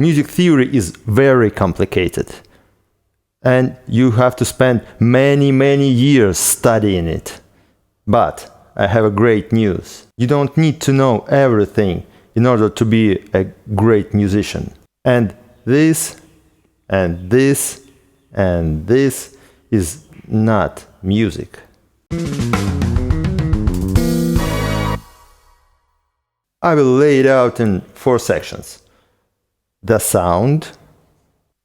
Music theory is very complicated, and you have to spend many years studying it. But I have a great news. You don't need to know everything in order to be a great musician. And this is not music. I will lay it out in 4 sections: the sound,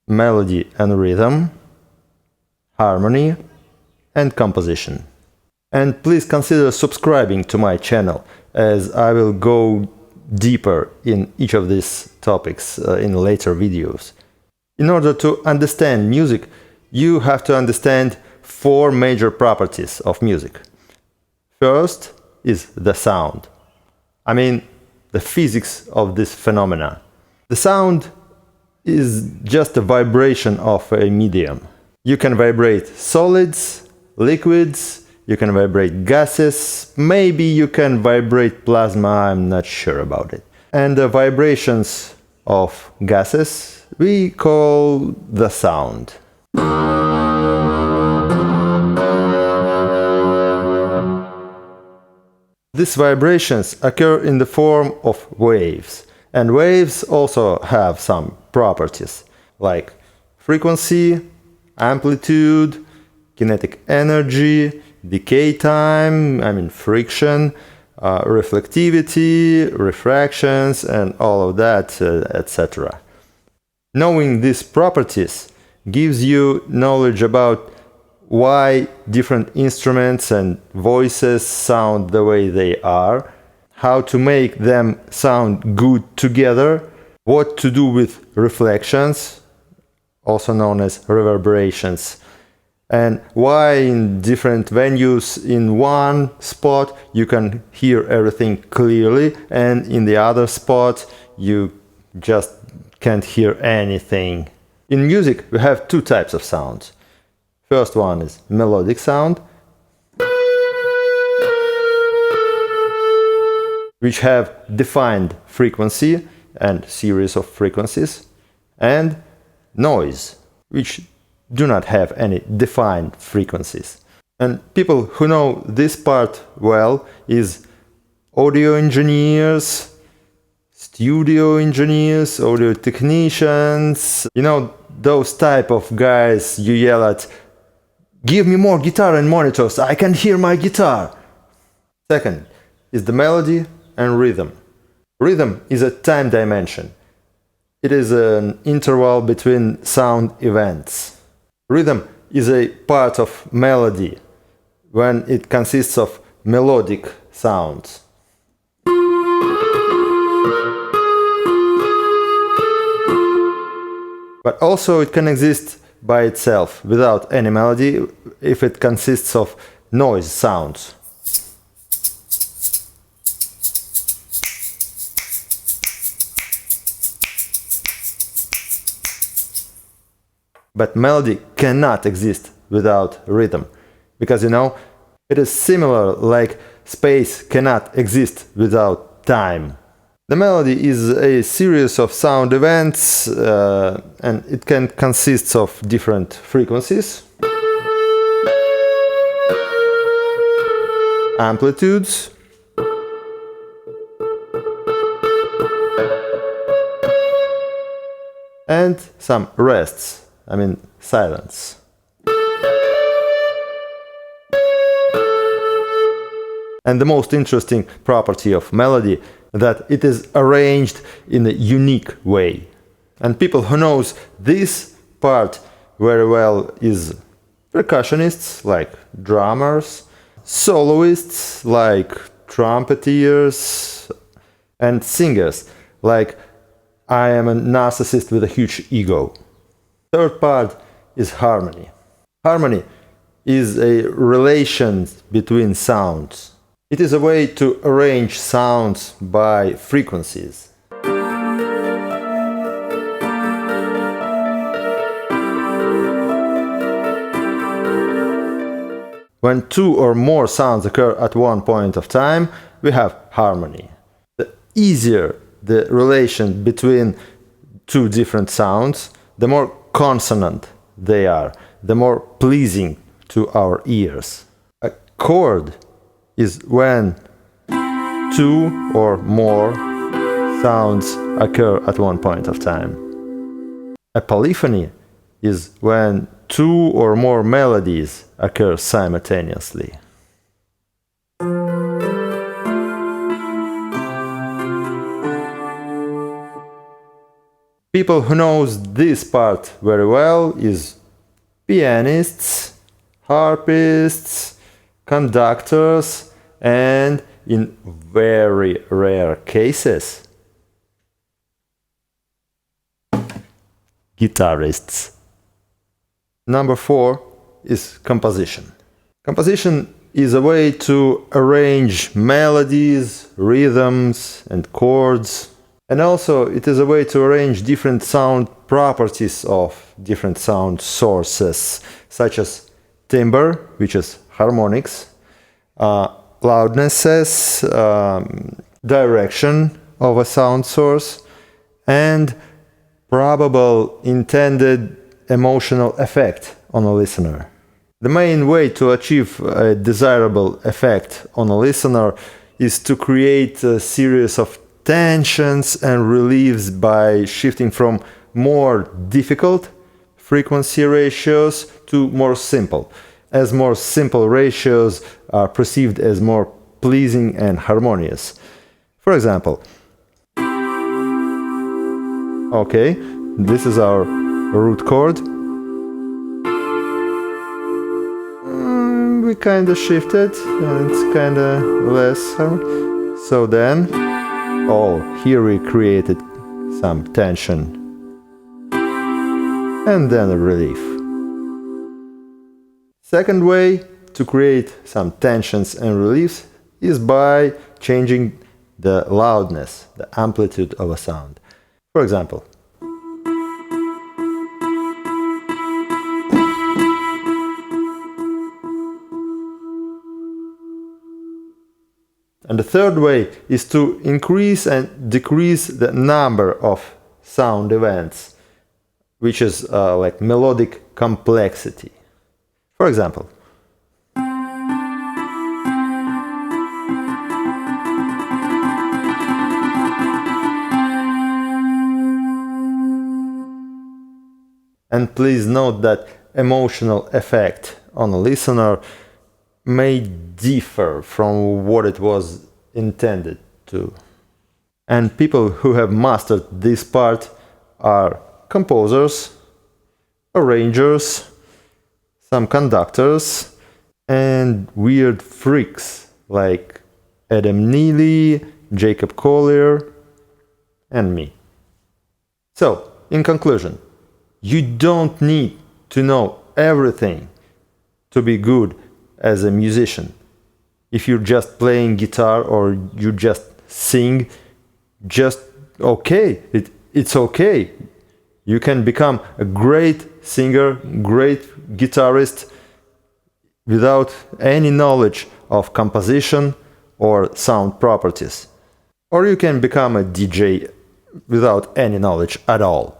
melody and rhythm, harmony, and composition. And please consider subscribing to my channel, as I will go deeper in each of these topics in later videos. In order to understand music, you have to understand 4 major properties of music. First is the sound. I mean, the physics of this phenomena. The sound is just a vibration of a medium. You can vibrate solids, liquids, you can vibrate gases, maybe you can vibrate plasma, I'm not sure about it. And the vibrations of gases we call the sound. These vibrations occur in the form of waves, and waves also have some properties like frequency, amplitude, kinetic energy, decay time, friction, reflectivity, refractions, and all of that, etc. Knowing these properties gives you knowledge about why different instruments and voices sound the way they are, how to make them sound good together, what to do with reflections, also known as reverberations, and why in different venues in one spot you can hear everything clearly and in the other spot you just can't hear anything. In music we have 2 types of sounds. First one is melodic sound, which have defined frequency and series of frequencies, and noise, which do not have any defined frequencies. And people who know this part well is audio engineers, studio engineers, audio technicians, those type of guys you yell at, "Give me more guitar and monitors, I can hear my guitar." Second is the melody and rhythm. Rhythm is a time dimension. It is an interval between sound events. Rhythm is a part of melody when it consists of melodic sounds. But also it can exist by itself, without any melody, if it consists of noise sounds. But melody cannot exist without rhythm, because it is similar like space cannot exist without time. The melody is a series of sound events, and it can consist of different frequencies, amplitudes, and some rests, silence. And the most interesting property of melody that it is arranged in a unique way. And people who knows this part very well is percussionists like drummers, soloists like trumpeters, and singers like I am a narcissist with a huge ego. Third part is harmony. Harmony is a relation between sounds. It is a way to arrange sounds by frequencies. When 2 or more sounds occur at one point of time, we have harmony. The easier the relation between two different sounds, the more consonant they are, the more pleasing to our ears. A chord is when two or more sounds occur at one point of time. A polyphony is when two or more melodies occur simultaneously. People who knows this part very well is pianists, harpists, conductors, and in very rare cases, guitarists. Number 4 is composition. Composition is a way to arrange melodies, rhythms, and chords. And also it is a way to arrange different sound properties of different sound sources, such as timbre, which is harmonics, loudnesses, direction of a sound source, and probable intended emotional effect on a listener. The main way to achieve a desirable effect on a listener is to create a series of tensions and reliefs by shifting from more difficult frequency ratios to more simple, as more simple ratios are perceived as more pleasing and harmonious. For example, okay, this is our root chord. We kinda shifted and it's kinda less. So then, here we created some tension and then a relief. Second way to create some tensions and reliefs is by changing the loudness, the amplitude of a sound. For example, and the third way is to increase and decrease the number of sound events, which is like melodic complexity. For example, and please note that emotional effect on a listener may differ from what it was intended to. And people who have mastered this part are composers, arrangers, some conductors, and weird freaks like Adam Neely, Jacob Collier, and me. So, in conclusion, you don't need to know everything to be good as a musician. If you're just playing guitar or you just sing, just okay, it's okay. You can become a great singer, great guitarist without any knowledge of composition or sound properties. Or you can become a DJ without any knowledge at all.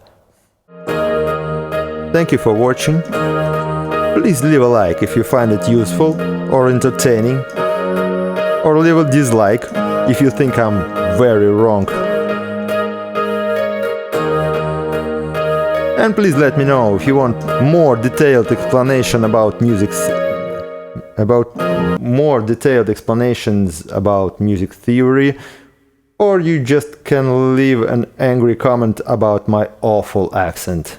Thank you for watching. Please leave a like if you find it useful or entertaining, or leave a dislike if you think I'm very wrong. And please let me know if you want more detailed explanation about music, more detailed explanations about music theory, or you just can leave an angry comment about my awful accent.